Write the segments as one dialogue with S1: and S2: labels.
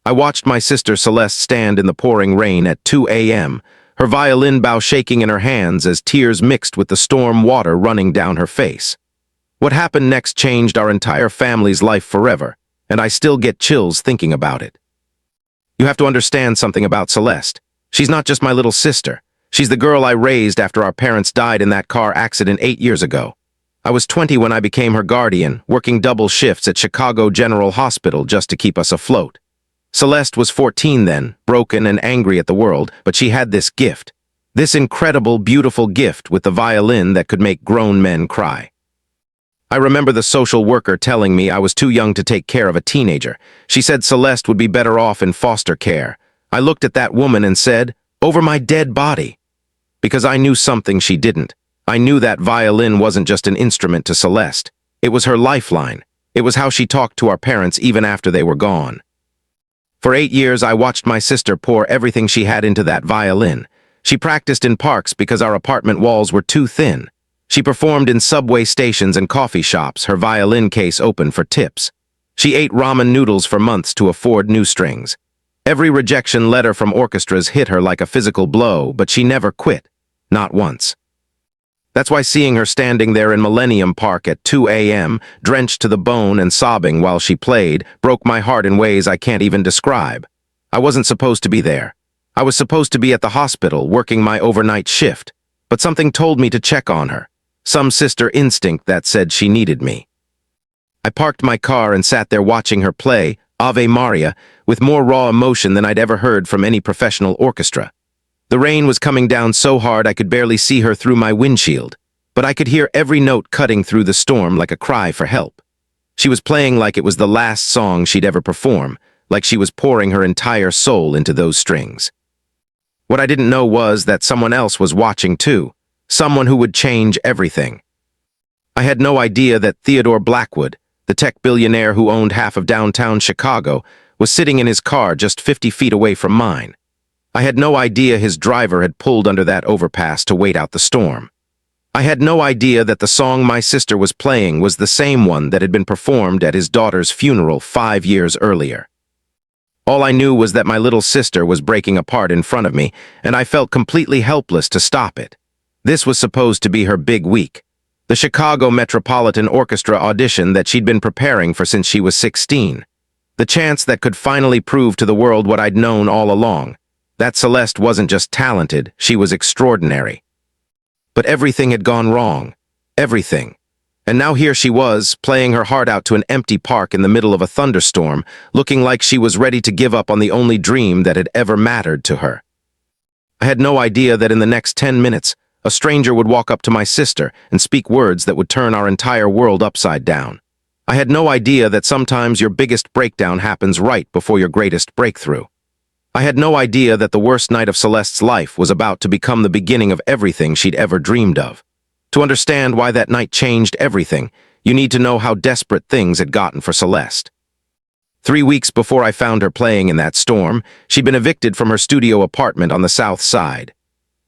S1: I watched my sister Celeste stand in the pouring rain at 2 a.m., her violin bow shaking in her hands as tears mixed with the storm water running down her face. What happened next changed our entire family's life forever, and I still get chills thinking about it. You have to understand something about Celeste. She's not just my little sister. She's the girl I raised after our parents died in that car accident 8 years ago. I was 20 when I became her guardian, working double shifts at Chicago General Hospital just to keep us afloat. Celeste was 14 then, broken and angry at the world, but she had this gift. This incredible, beautiful gift with the violin that could make grown men cry. I remember the social worker telling me I was too young to take care of a teenager. She said Celeste would be better off in foster care. I looked at that woman and said, "Over my dead body." Because I knew something she didn't. I knew that violin wasn't just an instrument to Celeste. It was her lifeline. It was how she talked to our parents even after they were gone. For 8 years, I watched my sister pour everything she had into that violin. She practiced in parks because our apartment walls were too thin. She performed in subway stations and coffee shops, her violin case open for tips. She ate ramen noodles for months to afford new strings. Every rejection letter from orchestras hit her like a physical blow, but she never quit. Not once. That's why seeing her standing there in Millennium Park at 2 a.m., drenched to the bone and sobbing while she played, broke my heart in ways I can't even describe. I wasn't supposed to be there. I was supposed to be at the hospital working my overnight shift, but something told me to check on her. Some sister instinct that said she needed me. I parked my car and sat there watching her play, Ave Maria, with more raw emotion than I'd ever heard from any professional orchestra. The rain was coming down so hard I could barely see her through my windshield, but I could hear every note cutting through the storm like a cry for help. She was playing like it was the last song she'd ever perform, like she was pouring her entire soul into those strings. What I didn't know was that someone else was watching too, someone who would change everything. I had no idea that Theodore Blackwood, the tech billionaire who owned half of downtown Chicago, was sitting in his car just 50 feet away from mine. I had no idea his driver had pulled under that overpass to wait out the storm. I had no idea that the song my sister was playing was the same one that had been performed at his daughter's funeral 5 years earlier. All I knew was that my little sister was breaking apart in front of me, and I felt completely helpless to stop it. This was supposed to be her big week. The Chicago Metropolitan Orchestra audition that she'd been preparing for since she was 16. The chance that could finally prove to the world what I'd known all along. That Celeste wasn't just talented, she was extraordinary. But everything had gone wrong. Everything. And now here she was, playing her heart out to an empty park in the middle of a thunderstorm, looking like she was ready to give up on the only dream that had ever mattered to her. I had no idea that in the next 10 minutes, a stranger would walk up to my sister and speak words that would turn our entire world upside down. I had no idea that sometimes your biggest breakdown happens right before your greatest breakthrough. I had no idea that the worst night of Celeste's life was about to become the beginning of everything she'd ever dreamed of. To understand why that night changed everything, you need to know how desperate things had gotten for Celeste. 3 weeks before I found her playing in that storm, she'd been evicted from her studio apartment on the South Side.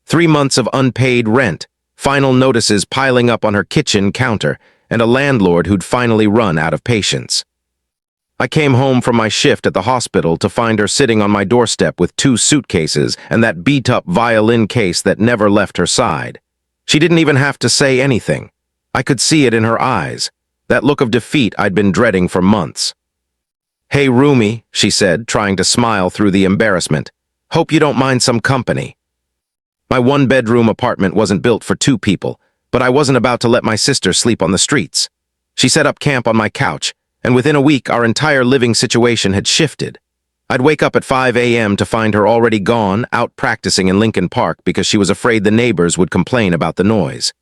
S1: 3 months of unpaid rent, final notices piling up on her kitchen counter, and a landlord who'd finally run out of patience. I came home from my shift at the hospital to find her sitting on my doorstep with 2 suitcases and that beat-up violin case that never left her side. She didn't even have to say anything. I could see it in her eyes, that look of defeat I'd been dreading for months. "Hey, Rumi," she said, trying to smile through the embarrassment. "Hope you don't mind some company." My 1-bedroom apartment wasn't built for 2 people, but I wasn't about to let my sister sleep on the streets. She set up camp on my couch, and within a week our entire living situation had shifted. I'd wake up at 5 a.m. to find her already gone, out practicing in Lincoln Park because she was afraid the neighbors would complain about the noise.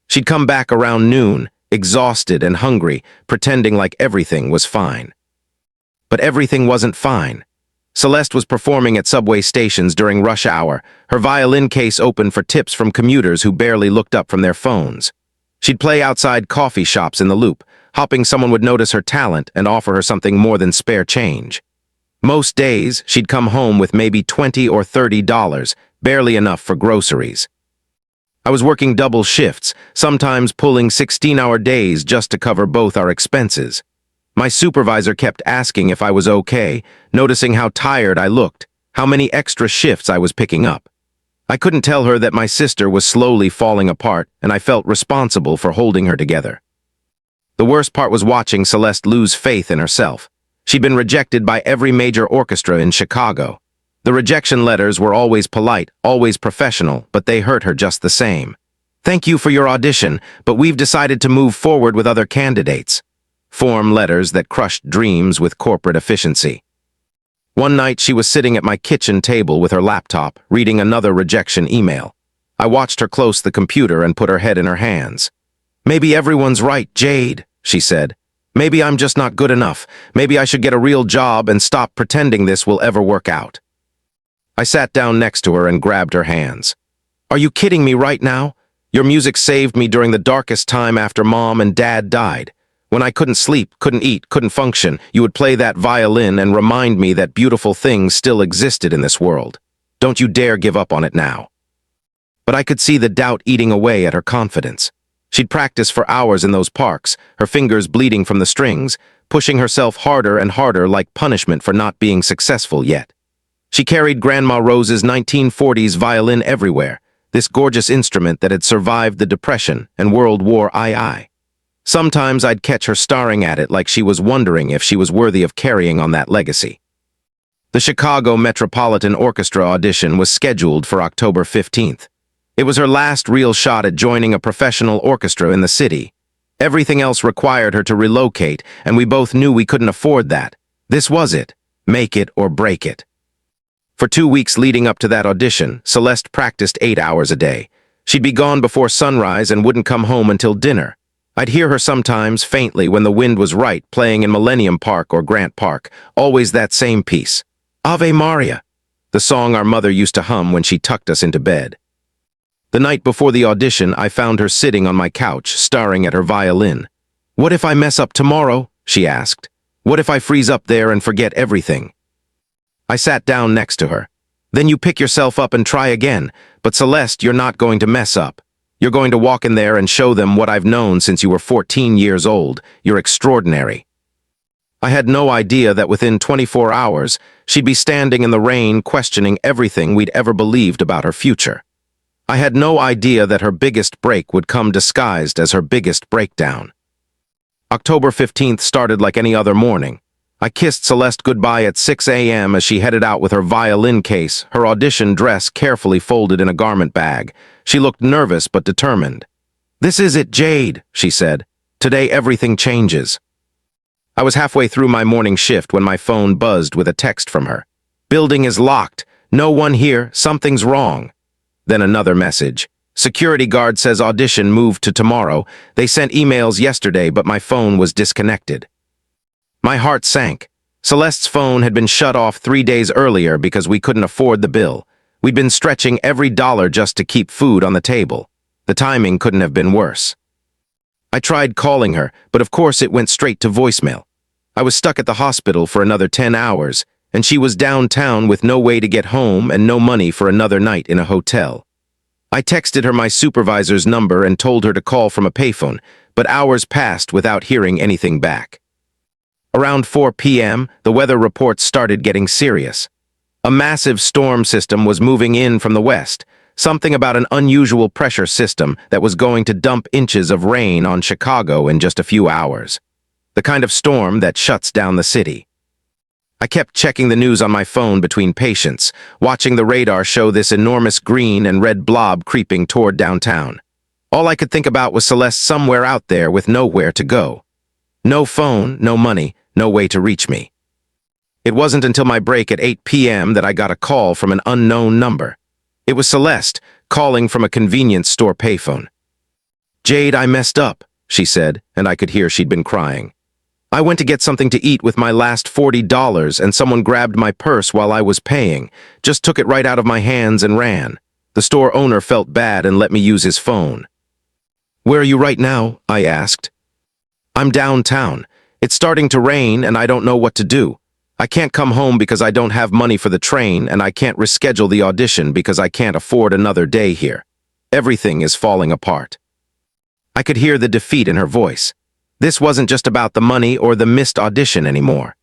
S1: She'd come back around noon, exhausted and hungry, pretending like everything was fine. But everything wasn't fine. Celeste was performing at subway stations during rush hour, her violin case open for tips from commuters who barely looked up from their phones. She'd play outside coffee shops in the Loop, hoping someone would notice her talent and offer her something more than spare change. Most days, she'd come home with maybe $20 or $30, barely enough for groceries. I was working double shifts, sometimes pulling 16-hour days just to cover both our expenses. My supervisor kept asking if I was okay, noticing how tired I looked, how many extra shifts I was picking up. I couldn't tell her that my sister was slowly falling apart, and I felt responsible for holding her together. The worst part was watching Celeste lose faith in herself. She'd been rejected by every major orchestra in Chicago. The rejection letters were always polite, always professional, but they hurt her just the same. "Thank you for your audition, but we've decided to move forward with other candidates." Form letters that crushed dreams with corporate efficiency. One night she was sitting at my kitchen table with her laptop, reading another rejection email. I watched her close the computer and put her head in her hands. "Maybe everyone's right, Jade," she said. "Maybe I'm just not good enough. Maybe I should get a real job and stop pretending this will ever work out." I sat down next to her and grabbed her hands. "Are you kidding me right now? Your music saved me during the darkest time after Mom and Dad died. When I couldn't sleep, couldn't eat, couldn't function, you would play that violin and remind me that beautiful things still existed in this world. Don't you dare give up on it now." But I could see the doubt eating away at her confidence. She'd practiced for hours in those parks, her fingers bleeding from the strings, pushing herself harder and harder like punishment for not being successful yet. She carried Grandma Rose's 1940s violin everywhere, this gorgeous instrument that had survived the Depression and World War II. Sometimes I'd catch her staring at it like she was wondering if she was worthy of carrying on that legacy. The Chicago Metropolitan Orchestra audition was scheduled for October 15th. It was her last real shot at joining a professional orchestra in the city. Everything else required her to relocate, and we both knew we couldn't afford that. This was it. Make it or break it. For 2 weeks leading up to that audition, Celeste practiced 8 hours a day. She'd be gone before sunrise and wouldn't come home until dinner. I'd hear her sometimes, faintly, when the wind was right, playing in Millennium Park or Grant Park, always that same piece. Ave Maria, the song our mother used to hum when she tucked us into bed. The night before the audition, I found her sitting on my couch, staring at her violin. "What if I mess up tomorrow?" she asked. "What if I freeze up there and forget everything?" I sat down next to her. "Then you pick yourself up and try again. But Celeste, you're not going to mess up. You're going to walk in there and show them what I've known since you were 14 years old. You're extraordinary." I had no idea that within 24 hours, she'd be standing in the rain questioning everything we'd ever believed about her future. I had no idea that her biggest break would come disguised as her biggest breakdown. October 15th started like any other morning. I kissed Celeste goodbye at 6 a.m. as she headed out with her violin case, her audition dress carefully folded in a garment bag. She looked nervous but determined. "This is it, Jade," she said. "Today everything changes." I was halfway through my morning shift when my phone buzzed with a text from her. "Building is locked. No one here. Something's wrong." Then another message. "Security guard says audition moved to tomorrow. They sent emails yesterday, but my phone was disconnected." My heart sank. Celeste's phone had been shut off 3 days earlier because we couldn't afford the bill. We'd been stretching every dollar just to keep food on the table. The timing couldn't have been worse. I tried calling her, but of course it went straight to voicemail. I was stuck at the hospital for another 10 hours, and she was downtown with no way to get home and no money for another night in a hotel. I texted her my supervisor's number and told her to call from a payphone, but hours passed without hearing anything back. Around 4 p.m., the weather reports started getting serious. A massive storm system was moving in from the west, something about an unusual pressure system that was going to dump inches of rain on Chicago in just a few hours. The kind of storm that shuts down the city. I kept checking the news on my phone between patients, watching the radar show this enormous green and red blob creeping toward downtown. All I could think about was Celeste somewhere out there with nowhere to go. No phone, no money, no way to reach me. It wasn't until my break at 8 p.m. that I got a call from an unknown number. It was Celeste, calling from a convenience store payphone. "Jade, I messed up," she said, and I could hear she'd been crying. "I went to get something to eat with my last $40 and someone grabbed my purse while I was paying, just took it right out of my hands and ran. The store owner felt bad and let me use his phone." "Where are you right now?" I asked. "I'm downtown. It's starting to rain and I don't know what to do. I can't come home because I don't have money for the train and I can't reschedule the audition because I can't afford another day here. Everything is falling apart." I could hear the defeat in her voice. This wasn't just about the money or the missed audition anymore.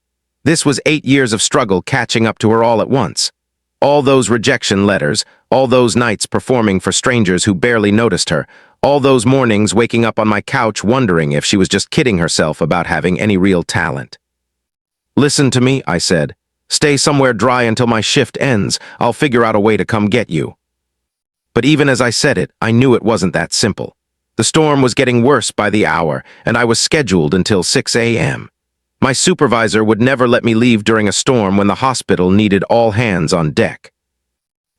S1: This was 8 years of struggle catching up to her all at once. All those rejection letters, all those nights performing for strangers who barely noticed her, all those mornings waking up on my couch wondering if she was just kidding herself about having any real talent. "Listen to me," I said. "Stay somewhere dry until my shift ends. I'll figure out a way to come get you." But even as I said it, I knew it wasn't that simple. The storm was getting worse by the hour, and I was scheduled until 6 a.m. My supervisor would never let me leave during a storm when the hospital needed all hands on deck.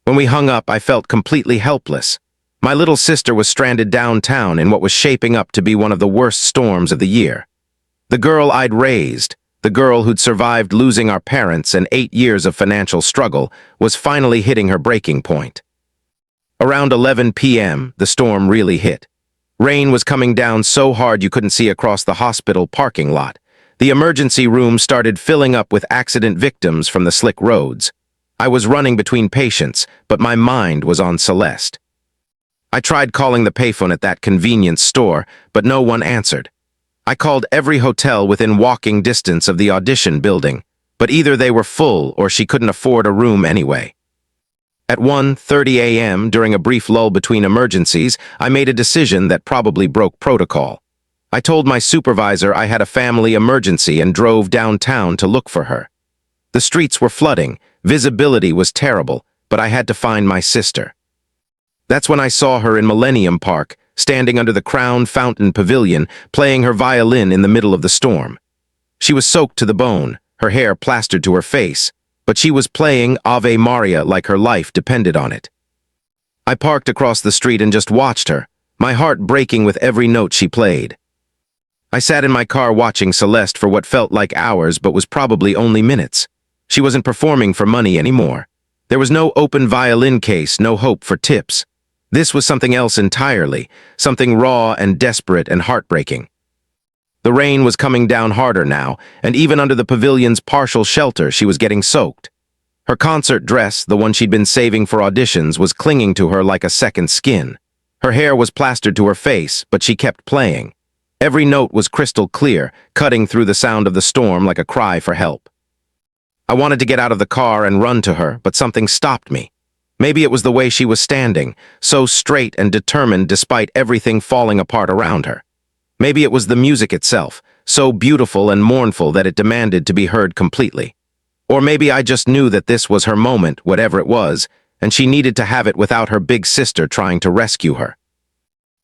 S1: When we hung up, I felt completely helpless. My little sister was stranded downtown in what was shaping up to be one of the worst storms of the year. The girl I'd raised, the girl who'd survived losing our parents and 8 years of financial struggle, was finally hitting her breaking point. Around 11 p.m., the storm really hit. Rain was coming down so hard you couldn't see across the hospital parking lot. The emergency room started filling up with accident victims from the slick roads. I was running between patients, but my mind was on Celeste. I tried calling the payphone at that convenience store, but no one answered. I called every hotel within walking distance of the audition building, but either they were full or she couldn't afford a room anyway. At 1:30 a.m., during a brief lull between emergencies, I made a decision that probably broke protocol. I told my supervisor I had a family emergency and drove downtown to look for her. The streets were flooding, visibility was terrible, but I had to find my sister. That's when I saw her in Millennium Park, standing under the Crown Fountain Pavilion, playing her violin in the middle of the storm. She was soaked to the bone, her hair plastered to her face, but she was playing Ave Maria like her life depended on it. I parked across the street and just watched her, my heart breaking with every note she played. I sat in my car watching Celeste for what felt like hours but was probably only minutes. She wasn't performing for money anymore. There was no open violin case, no hope for tips. This was something else entirely, something raw and desperate and heartbreaking. The rain was coming down harder now, and even under the pavilion's partial shelter, she was getting soaked. Her concert dress, the one she'd been saving for auditions, was clinging to her like a second skin. Her hair was plastered to her face, but she kept playing. Every note was crystal clear, cutting through the sound of the storm like a cry for help. I wanted to get out of the car and run to her, but something stopped me. Maybe it was the way she was standing, so straight and determined despite everything falling apart around her. Maybe it was the music itself, so beautiful and mournful that it demanded to be heard completely. Or maybe I just knew that this was her moment, whatever it was, and she needed to have it without her big sister trying to rescue her.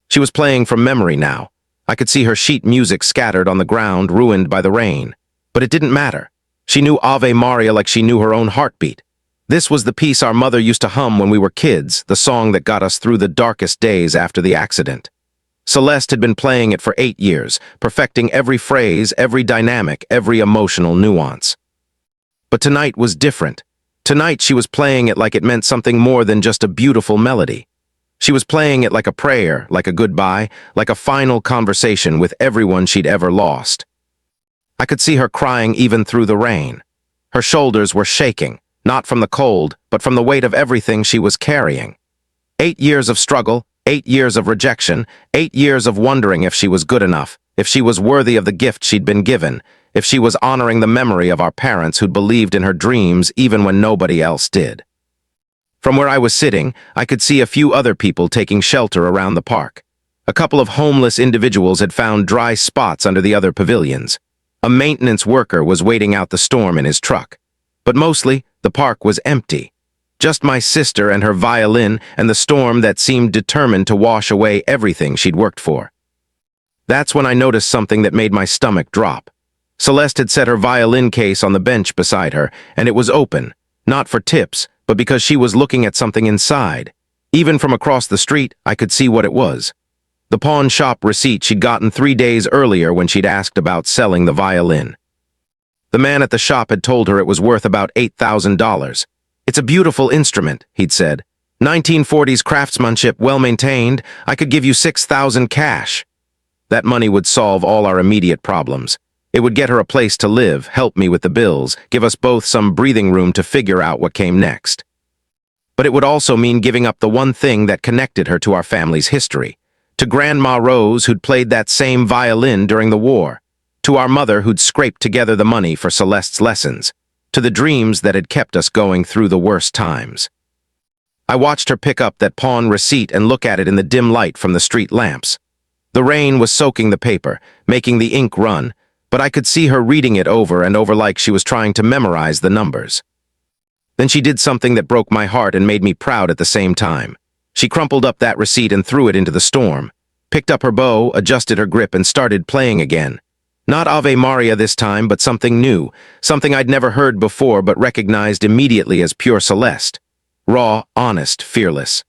S1: She was playing from memory now. I could see her sheet music scattered on the ground, ruined by the rain. But it didn't matter. She knew Ave Maria like she knew her own heartbeat. This was the piece our mother used to hum when we were kids, the song that got us through the darkest days after the accident. Celeste had been playing it for 8 years, perfecting every phrase, every dynamic, every emotional nuance. But tonight was different. Tonight she was playing it like it meant something more than just a beautiful melody. She was playing it like a prayer, like a goodbye, like a final conversation with everyone she'd ever lost. I could see her crying even through the rain. Her shoulders were shaking, not from the cold, but from the weight of everything she was carrying. 8 years of struggle, 8 years of rejection, 8 years of wondering if she was good enough, if she was worthy of the gift she'd been given, if she was honoring the memory of our parents who'd believed in her dreams even when nobody else did. From where I was sitting, I could see a few other people taking shelter around the park. A couple of homeless individuals had found dry spots under the other pavilions. A maintenance worker was waiting out the storm in his truck. But mostly, the park was empty. Just my sister and her violin and the storm that seemed determined to wash away everything she'd worked for. That's when I noticed something that made my stomach drop. Celeste had set her violin case on the bench beside her, and it was open, not for tips, but because she was looking at something inside. Even from across the street, I could see what it was. The pawn shop receipt she'd gotten 3 days earlier when she'd asked about selling the violin. The man at the shop had told her it was worth about $8,000. "It's a beautiful instrument," he'd said. "1940s craftsmanship, well-maintained. I could give you $6,000 cash." That money would solve all our immediate problems. It would get her a place to live, help me with the bills, give us both some breathing room to figure out what came next. But it would also mean giving up the one thing that connected her to our family's history. to Grandma Rose, who'd played that same violin during the war, to our mother, who'd scraped together the money for Celeste's lessons, to the dreams that had kept us going through the worst times. I watched her pick up that pawn receipt and look at it in the dim light from the street lamps. The rain was soaking the paper, making the ink run, but I could see her reading it over and over like she was trying to memorize the numbers. Then she did something that broke my heart and made me proud at the same time. She crumpled up that receipt and threw it into the storm, picked up her bow, adjusted her grip, and started playing again. Not Ave Maria this time, but something new, something I'd never heard before but recognized immediately as pure Celeste. Raw, honest, fearless.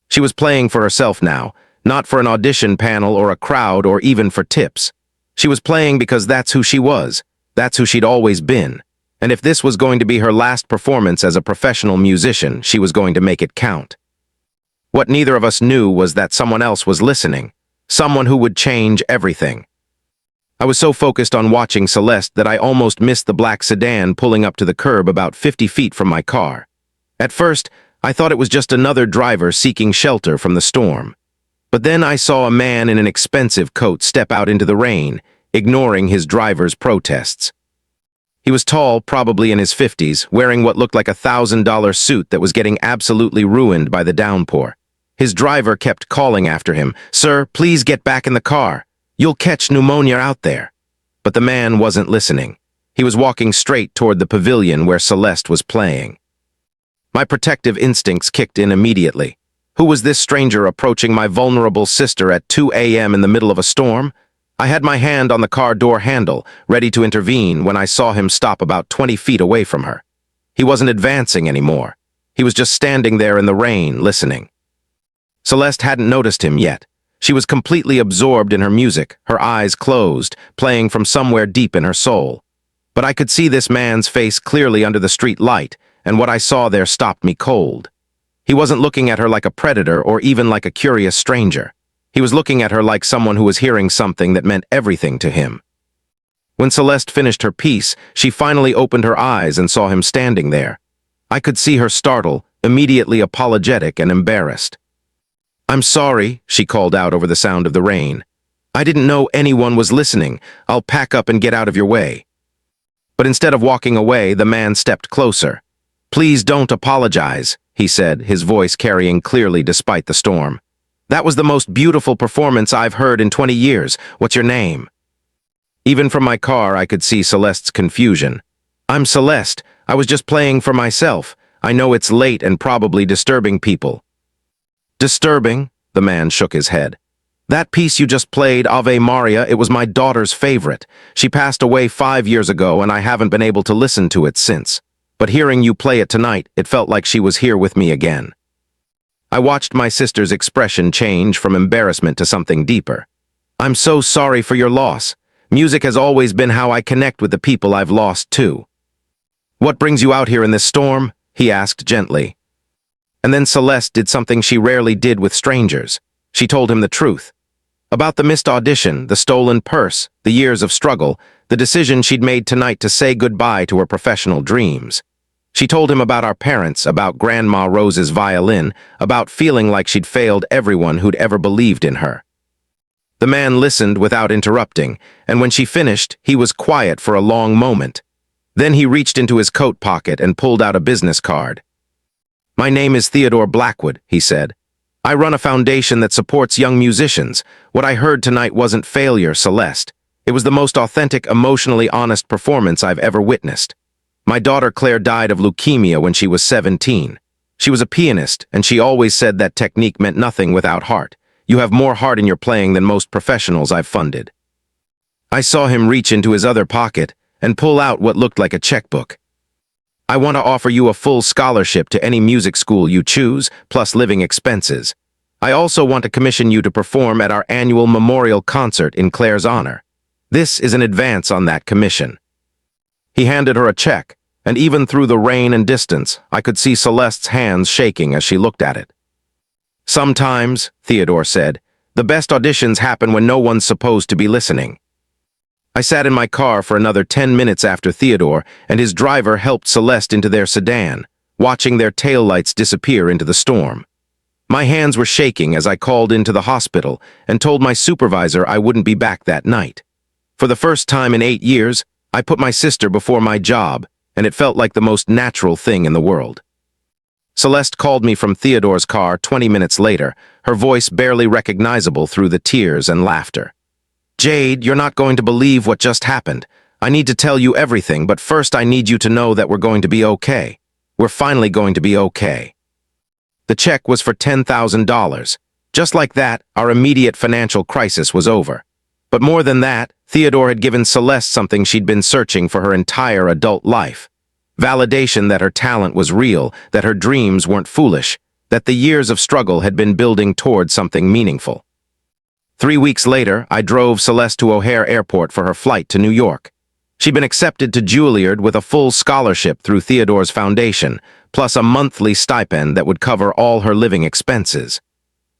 S1: She was playing for herself now, not for an audition panel or a crowd or even for tips. She was playing because that's who she was, that's who she'd always been. And if this was going to be her last performance as a professional musician, she was going to make it count. What neither of us knew was that someone else was listening, someone who would change everything. I was so focused on watching Celeste that I almost missed the black sedan pulling up to the curb about 50 feet from my car. At first, I thought it was just another driver seeking shelter from the storm. But then I saw a man in an expensive coat step out into the rain, ignoring his driver's protests. He was tall, probably in his 50s, wearing what looked like a $1,000 suit that was getting absolutely ruined by the downpour. His driver kept calling after him, "Sir, please get back in the car. You'll catch pneumonia out there." But the man wasn't listening. He was walking straight toward the pavilion where Celeste was playing. My protective instincts kicked in immediately. Who was this stranger approaching my vulnerable sister at 2 a.m. in the middle of a storm? I had my hand on the car door handle, ready to intervene when I saw him stop about 20 feet away from her. He wasn't advancing anymore. He was just standing there in the rain, listening. Celeste hadn't noticed him yet. She was completely absorbed in her music, her eyes closed, playing from somewhere deep in her soul. But I could see this man's face clearly under the street light, and what I saw there stopped me cold. He wasn't looking at her like a predator or even like a curious stranger. He was looking at her like someone who was hearing something that meant everything to him. When Celeste finished her piece, she finally opened her eyes and saw him standing there. I could see her startle, immediately apologetic and embarrassed. "I'm sorry," she called out over the sound of the rain. "I didn't know anyone was listening. I'll pack up and get out of your way." But instead of walking away, the man stepped closer. "Please don't apologize," he said, his voice carrying clearly despite the storm. "That was the most beautiful performance I've heard in 20 years. What's your name?" Even from my car, I could see Celeste's confusion. "I'm Celeste. I was just playing for myself. I know it's late and probably disturbing people." "Disturbing?" The man shook his head. "That piece you just played, Ave Maria, it was my daughter's favorite. She passed away 5 years ago and I haven't been able to listen to it since. But hearing you play it tonight, it felt like she was here with me again." I watched my sister's expression change from embarrassment to something deeper. "I'm so sorry for your loss. Music has always been how I connect with the people I've lost too." "What brings you out here in this storm?" he asked gently. And then Celeste did something she rarely did with strangers. She told him the truth. About the missed audition, the stolen purse, the years of struggle, the decision she'd made tonight to say goodbye to her professional dreams. She told him about our parents, about Grandma Rose's violin, about feeling like she'd failed everyone who'd ever believed in her. The man listened without interrupting, and when she finished, he was quiet for a long moment. Then he reached into his coat pocket and pulled out a business card. "My name is Theodore Blackwood," he said. "I run a foundation that supports young musicians. What I heard tonight wasn't failure, Celeste. It was the most authentic, emotionally honest performance I've ever witnessed. My daughter Claire died of leukemia when she was 17. She was a pianist, and she always said that technique meant nothing without heart. You have more heart in your playing than most professionals I've funded." I saw him reach into his other pocket and pull out what looked like a checkbook. "I want to offer you a full scholarship to any music school you choose, plus living expenses. I also want to commission you to perform at our annual memorial concert in Claire's honor. This is an advance on that commission." He handed her a check, and even through the rain and distance, I could see Celeste's hands shaking as she looked at it. "Sometimes," Theodore said, "the best auditions happen when no one's supposed to be listening." I sat in my car for another 10 minutes after Theodore, and his driver helped Celeste into their sedan, watching their taillights disappear into the storm. My hands were shaking as I called into the hospital and told my supervisor I wouldn't be back that night. For the first time in 8 years, I put my sister before my job, and it felt like the most natural thing in the world. Celeste called me from Theodore's car 20 minutes later, her voice barely recognizable through the tears and laughter. "Jade, you're not going to believe what just happened. I need to tell you everything, but first I need you to know that we're going to be okay. We're finally going to be okay." The check was for $10,000. Just like that, our immediate financial crisis was over. But more than that, Theodore had given Celeste something she'd been searching for her entire adult life. Validation that her talent was real, that her dreams weren't foolish, that the years of struggle had been building toward something meaningful. 3 weeks later, I drove Celeste to O'Hare Airport for her flight to New York. She'd been accepted to Juilliard with a full scholarship through Theodore's foundation, plus a monthly stipend that would cover all her living expenses.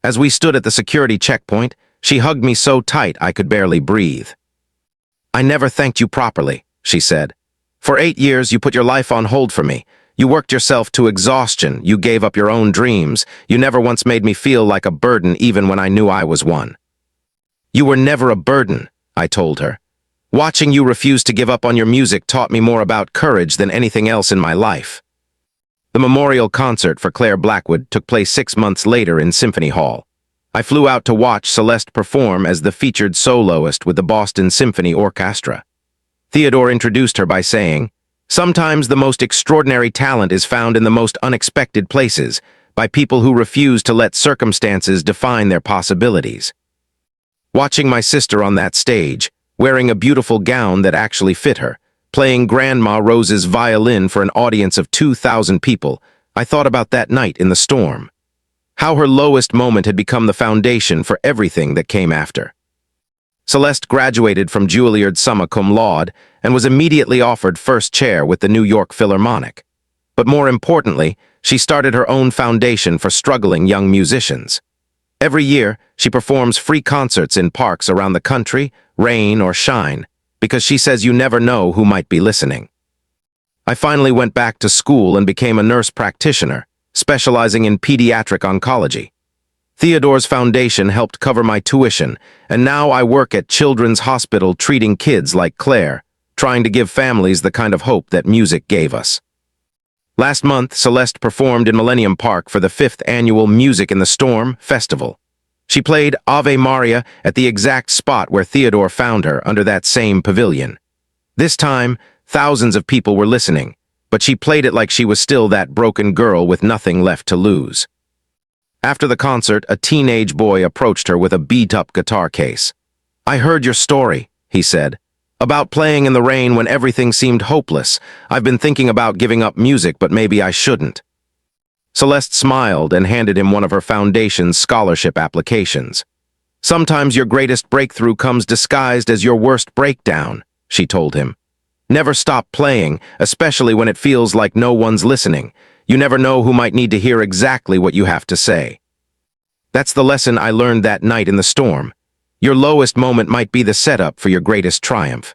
S1: As we stood at the security checkpoint, she hugged me so tight I could barely breathe. "I never thanked you properly," she said. "For 8 years, you put your life on hold for me. You worked yourself to exhaustion. You gave up your own dreams. You never once made me feel like a burden even when I knew I was one." "You were never a burden," I told her. "Watching you refuse to give up on your music taught me more about courage than anything else in my life." The memorial concert for Claire Blackwood took place 6 months later in Symphony Hall. I flew out to watch Celeste perform as the featured soloist with the Boston Symphony Orchestra. Theodore introduced her by saying, "Sometimes the most extraordinary talent is found in the most unexpected places, by people who refuse to let circumstances define their possibilities." Watching my sister on that stage, wearing a beautiful gown that actually fit her, playing Grandma Rose's violin for an audience of 2,000 people, I thought about that night in the storm. How her lowest moment had become the foundation for everything that came after. Celeste graduated from Juilliard summa cum laude and was immediately offered first chair with the New York Philharmonic. But more importantly, she started her own foundation for struggling young musicians. Every year, she performs free concerts in parks around the country, rain or shine, because she says you never know who might be listening. I finally went back to school and became a nurse practitioner, specializing in pediatric oncology. Theodore's foundation helped cover my tuition, and now I work at Children's Hospital treating kids like Claire, trying to give families the kind of hope that music gave us. Last month, Celeste performed in Millennium Park for the 5th annual Music in the Storm Festival. She played Ave Maria at the exact spot where Theodore found her, under that same pavilion. This time, thousands of people were listening, but she played it like she was still that broken girl with nothing left to lose. After the concert, a teenage boy approached her with a beat-up guitar case. "I heard your story," he said, "about playing in the rain when everything seemed hopeless. I've been thinking about giving up music, but maybe I shouldn't." Celeste smiled and handed him one of her foundation's scholarship applications. "Sometimes your greatest breakthrough comes disguised as your worst breakdown," she told him. "Never stop playing, especially when it feels like no one's listening. You never know who might need to hear exactly what you have to say." That's the lesson I learned that night in the storm. Your lowest moment might be the setup for your greatest triumph.